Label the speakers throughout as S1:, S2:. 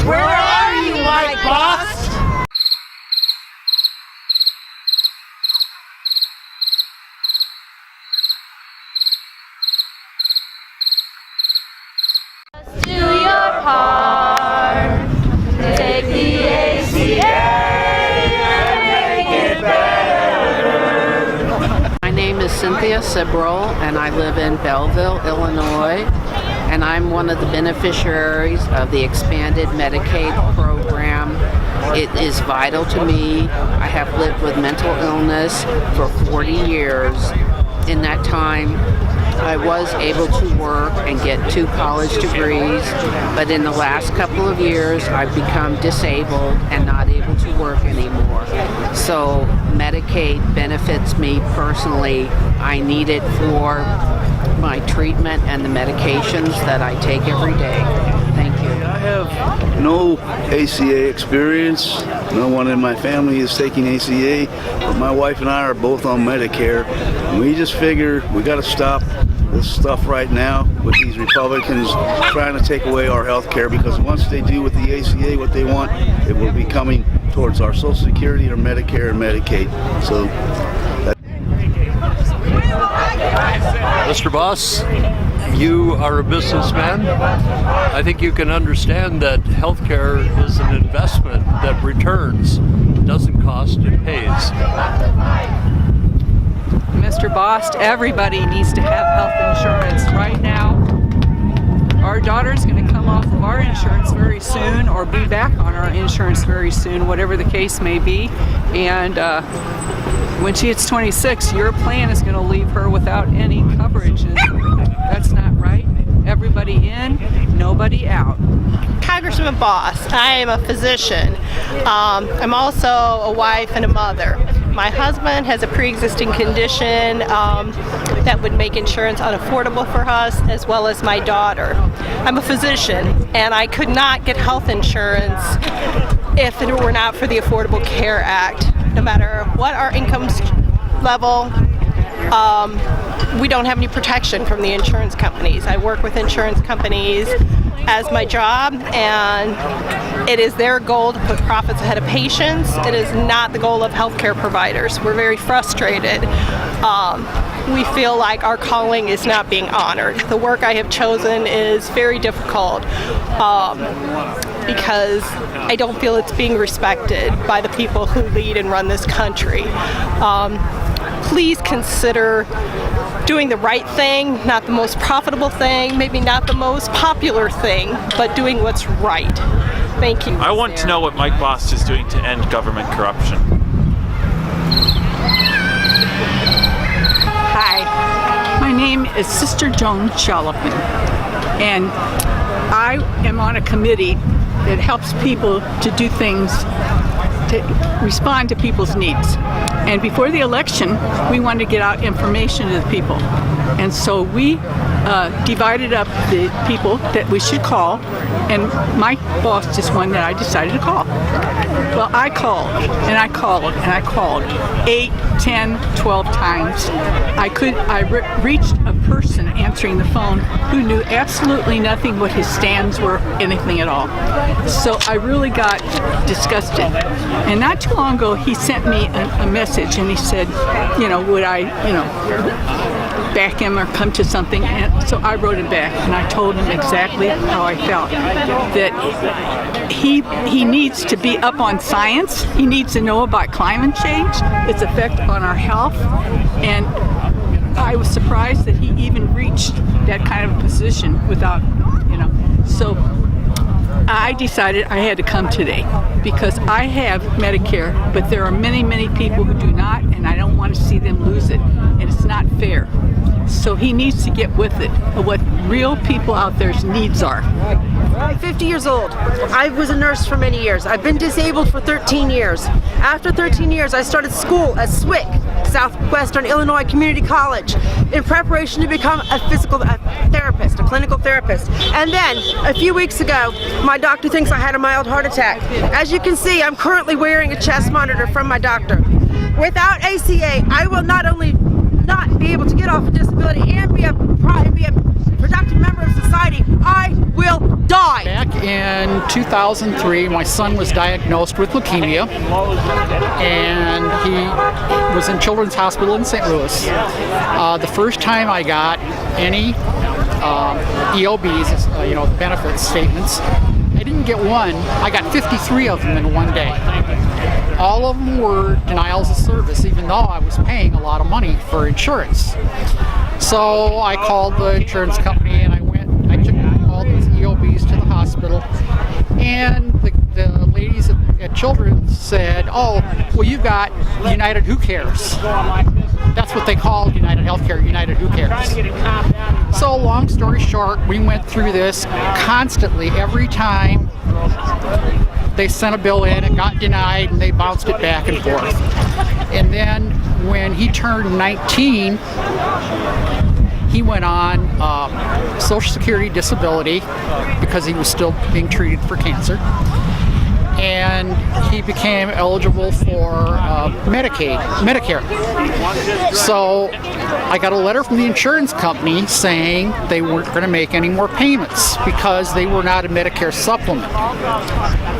S1: Where are you, Mike Bost?
S2: Do your part. Take the ACA and make it better.
S3: My name is Cynthia Sibrel, and I live in Belleville, Illinois, and I'm one of the beneficiaries of the expanded Medicaid program. It is vital to me. I have lived with mental illness for 40 years. In that time, I was able to work and get 2 college degrees, but in the last couple of years, I've become disabled and not able to work anymore. So Medicaid benefits me personally. I need it for my treatment and the medications that I take every day. Thank you.
S4: I have no ACA experience. No one in my family is taking ACA, but my wife and I are both on Medicare. And we just figure we got to stop this stuff right now with these Republicans trying to take away our health care, because once they do with the ACA what they want, it will be coming towards our Social Security or Medicare and Medicaid. So
S5: Mr. Bost, you are a businessman. I think you can understand that healthcare is an investment that returns. It doesn't cost, it pays.
S6: Mr. Bost, everybody needs to have health insurance right now. Our daughter's going to come off of our insurance very soon, or be back on our insurance very soon, whatever the case may be. And when she hits 26, your plan is going to leave her without any coverage. That's not right. Everybody in, nobody out.
S7: Congressman Bost, I am a physician. I'm also a wife and a mother. My husband has a pre-existing condition that would make insurance unaffordable for us, as well as my daughter. I'm a physician, and I could not get health insurance if it were not for the Affordable Care Act. No matter what our income level, we don't have any protection from the insurance companies. I work with insurance companies as my job, and it is their goal to put profits ahead of patients. It is not the goal of healthcare providers. We're very frustrated. We feel like our calling is not being honored. The work I have chosen is very difficult because I don't feel it's being respected by the people who lead and run this country. Please consider doing the right thing, not the most profitable thing, maybe not the most popular thing, but doing what's right. Thank you.
S8: I want to know what Mike Bost is doing to end government corruption.
S9: Hi, my name is Sister Joan Shalopin, and I am on a committee that helps people to do things to respond to people's needs. And before the election, we wanted to get out information to the people. And so we divided up the people that we should call, and Mike Bost is one that I decided to call. Well, I called, and I called, and I called 8, 10, 12 times. I reached a person answering the phone who knew absolutely nothing what his stands were, anything at all. So I really got disgusted. And not too long ago, he sent me a message, and he said, would I, back him or come to something. And so I wrote him back, and I told him exactly how I felt, that he needs to be up on science. He needs to know about climate change, its effect on our health, and I was surprised that he even reached that kind of a position without, so I decided I had to come today because I have Medicare, but there are many, many people who do not, and I don't want to see them lose it, and it's not fair. So he needs to get with it, what real people out there's needs are.
S1: I'm 50 years old. I was a nurse for many years. I've been disabled for 13 years. After 13 years, I started school at SWIC, Southwestern Illinois Community College, in preparation to become a physical therapist, a clinical therapist. And then, a few weeks ago, my doctor thinks I had a mild heart attack. As you can see, I'm currently wearing a chest monitor from my doctor. Without ACA, I will not only not be able to get off of disability and be a productive member of society, I will die.
S10: Back in 2003, my son was diagnosed with leukemia, and he was in Children's Hospital in St. Louis. The first time I got any EOBs, the benefit statements, I didn't get one. I got 53 of them in one day. All of them were denials of service, even though I was paying a lot of money for insurance. So I called the insurance company and I took all these EOBs to the hospital, and the ladies at Children's said, "Oh, well, you've got United Who Cares." That's what they call United Healthcare, United Who Cares. So long story short, we went through this constantly. Every time they sent a bill in, it got denied, and they bounced it back and forth. And then when he turned 19, he went on Social Security disability because he was still being treated for cancer. And he became eligible for Medicare. So I got a letter from the insurance company saying they weren't going to make any more payments because they were not a Medicare supplement.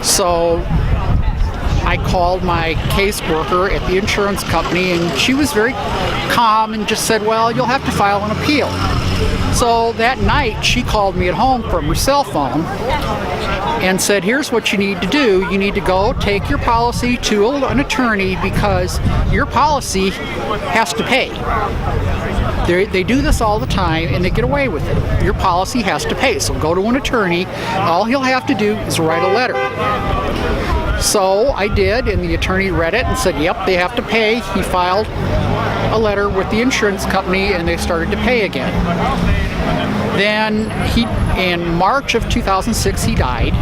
S10: So I called my caseworker at the insurance company, and she was very calm and just said, "Well, you'll have to file an appeal." So that night she called me at home from her cell phone and said, "Here's what you need to do. You need to go take your policy to an attorney because your policy has to pay. They do this all the time and they get away with it. Your policy has to pay. So go to an attorney. All he'll have to do is write a letter." So I did, and the attorney read it and said, "Yep, they have to pay." He filed a letter with the insurance company, and they started to pay again. Then in March of 2006, he died.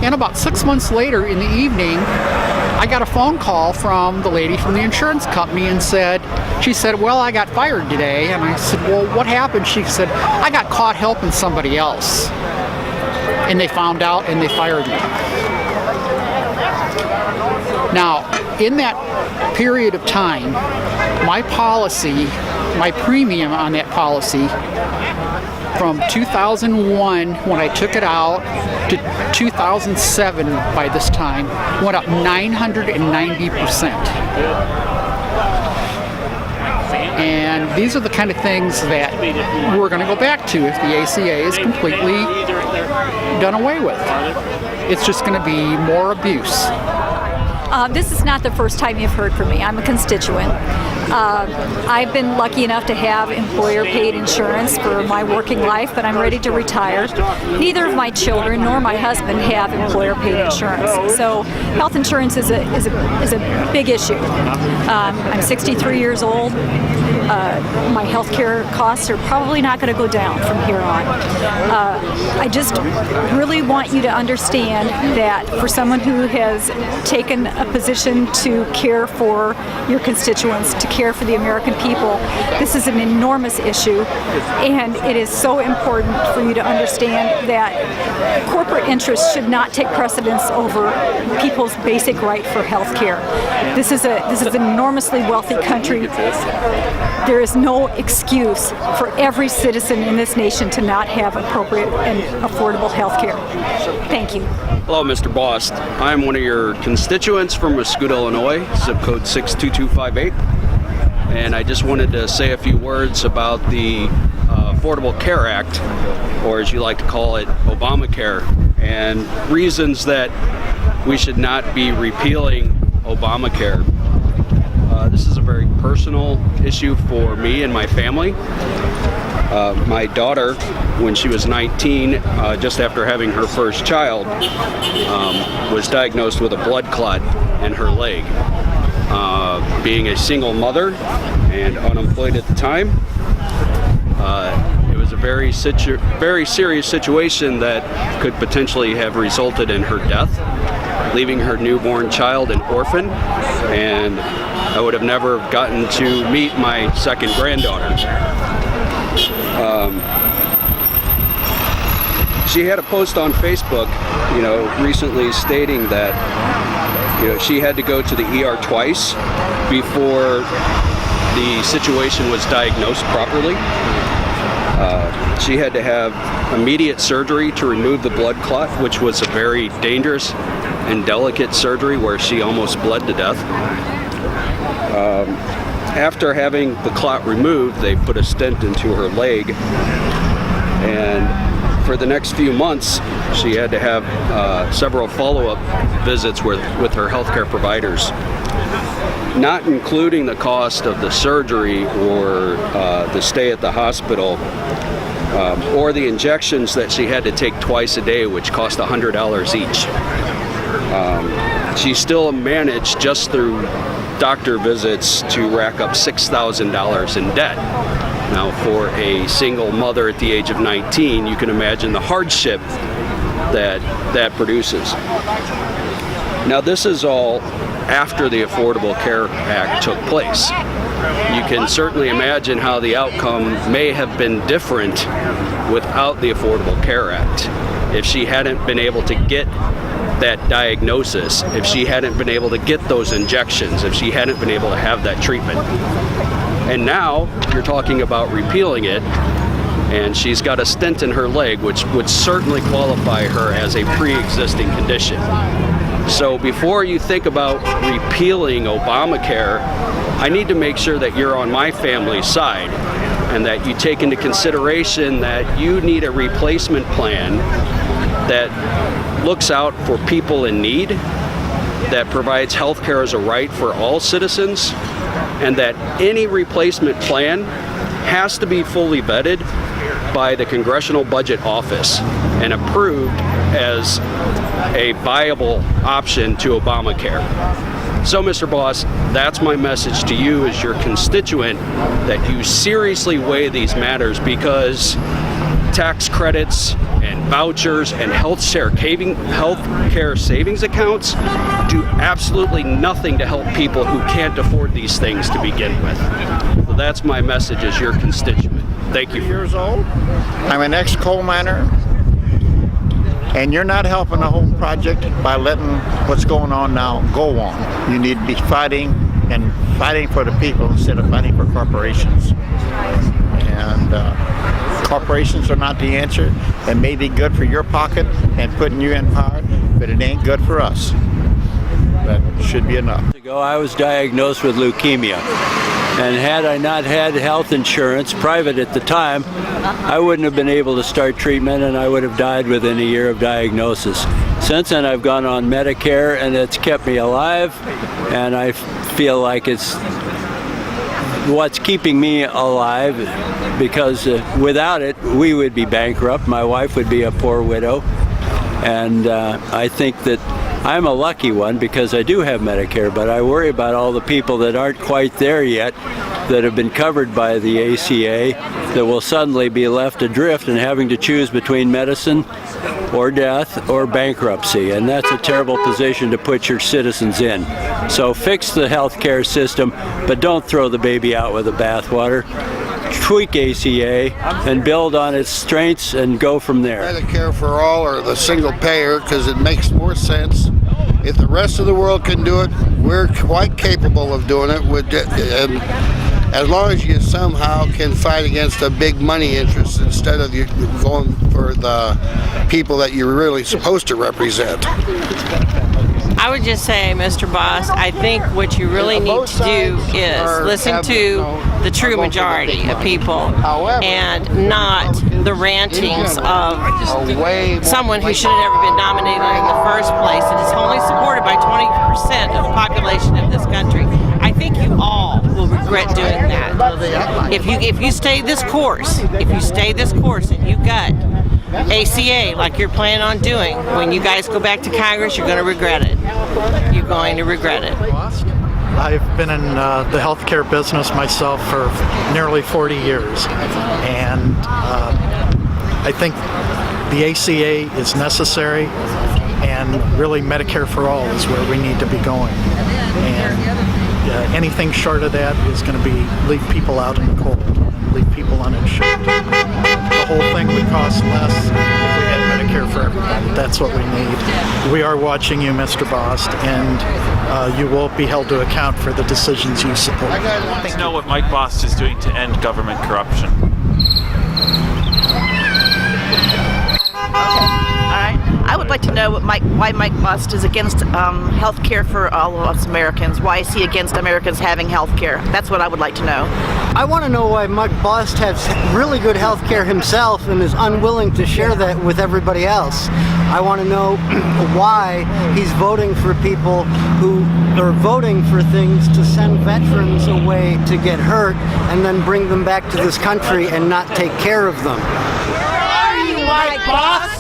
S10: And about 6 months later in the evening, I got a phone call from the lady from the insurance company and she said, "Well, I got fired today." And I said, "Well, what happened?" She said, "I got caught helping somebody else. And they found out and they fired me." Now, in that period of time, my premium on that policy from 2001 when I took it out to 2007 by this time went up 990%. And these are the kind of things that we're going to go back to if the ACA is completely done away with. It's just going to be more abuse.
S11: This is not the first time you've heard from me. I'm a constituent. I've been lucky enough to have employer-paid insurance for my working life, but I'm ready to retire. Neither of my children nor my husband have employer-paid insurance, so health insurance is a big issue. I'm 63 years old. My health care costs are probably not going to go down from here on. I just really want you to understand that for someone who has taken a position to care for your constituents, to care for the American people, this is an enormous issue, and it is so important for you to understand that corporate interests should not take precedence over people's basic right for health care. This is an enormously wealthy country. There is no excuse for every citizen in this nation to not have appropriate and affordable health care. Thank you.
S12: Hello, Mr. Bost. I'm one of your constituents from Mascoutah, Illinois, zip code 62258. And I just wanted to say a few words about the Affordable Care Act, or as you like to call it, Obamacare, and reasons that we should not be repealing Obamacare. This is a very personal issue for me and my family. My daughter, when she was 19, just after having her first child, was diagnosed with a blood clot in her leg. Being a single mother and unemployed at the time, it was a very serious situation that could potentially have resulted in her death, leaving her newborn child an orphan, and I would have never gotten to meet my second granddaughter. She had a post on Facebook, recently stating that, she had to go to the ER twice before the situation was diagnosed properly. She had to have immediate surgery to remove the blood clot, which was a very dangerous and delicate surgery where she almost bled to death. After having the clot removed, they put a stent into her leg, and for the next few months, she had to have several follow-up visits with her healthcare providers, not including the cost of the surgery or the stay at the hospital, or the injections that she had to take twice a day, which cost $100 each. She still managed, just through doctor visits, to rack up $6,000 in debt. Now, for a single mother at the age of 19, you can imagine the hardship that produces. Now, this is all after the Affordable Care Act took place. You can certainly imagine how the outcome may have been different without the Affordable Care Act. If she hadn't been able to get that diagnosis, if she hadn't been able to get those injections, if she hadn't been able to have that treatment. And now you're talking about repealing it, and she's got a stent in her leg, which would certainly qualify her as a pre-existing condition. So before you think about repealing Obamacare, I need to make sure that you're on my family's side and that you take into consideration that you need a replacement plan that looks out for people in need, that provides health care as a right for all citizens, and that any replacement plan has to be fully vetted by the Congressional Budget Office and approved as a viable option to Obamacare. So, Mr. Bost, that's my message to you as your constituent, that you seriously weigh these matters, because tax credits and vouchers and health care savings accounts do absolutely nothing to help people who can't afford these things to begin with. So that's my message as your constituent. Thank you.
S13: Years old. I'm an ex-coal miner, and you're not helping the whole project by letting what's going on now go on. You need to be fighting for the people instead of fighting for corporations. And corporations are not the answer. It may be good for your pocket and putting you in power, but it ain't good for us. That should be enough.
S14: Ago, I was diagnosed with leukemia, and had I not had health insurance, private at the time, I wouldn't have been able to start treatment, and I would have died within a year of diagnosis. Since then, I've gone on Medicare, and it's kept me alive, and I feel like it's what's keeping me alive, because without it, we would be bankrupt. My wife would be a poor widow, and I think that I'm a lucky one because I do have Medicare, but I worry about all the people that aren't quite there yet, that have been covered by the ACA, that will suddenly be left adrift and having to choose between medicine or death or bankruptcy, and that's a terrible position to put your citizens in. So fix the health care system, but don't throw the baby out with the bathwater. Tweak ACA and build on its strengths and go from there.
S15: Medicare for all, or the single payer, because it makes more sense. If the rest of the world can do it, we're quite capable of doing it. And as long as you somehow can fight against the big money interests instead of you going for the people that you're really supposed to represent.
S16: I would just say, Mr. Bost, I think what you really need to do is listen to the true majority of people and not the rantings of someone who should have never been nominated in the first place and is only supported by 20% of the population of this country. I think you all will regret doing that. If you stay this course, and you got ACA like you're planning on doing, when you guys go back to Congress, you're going to regret it. You're going to regret it.
S17: I've been in the healthcare business myself for nearly 40 years, and I think the ACA is necessary, and really Medicare for all is where we need to be going. And anything short of that is going to leave people out in the cold, and leave people uninsured. The whole thing would cost less if we had Medicare for everybody. That's what we need. We are watching you, Mr. Bost, and you will be held to account for the decisions you support.
S8: I'd like to know what Mike Bost is doing to end government corruption.
S18: I would like to know why Mike Bost is against health care for all of us Americans. Why is he against Americans having health care? That's what I would like to know.
S19: I want to know why Mike Bost has really good health care himself and is unwilling to share that with everybody else. I want to know why he's voting for people who are voting for things to send veterans away to get hurt and then bring them back to this country and not take care of them.
S2: Where are you, Mike Bost?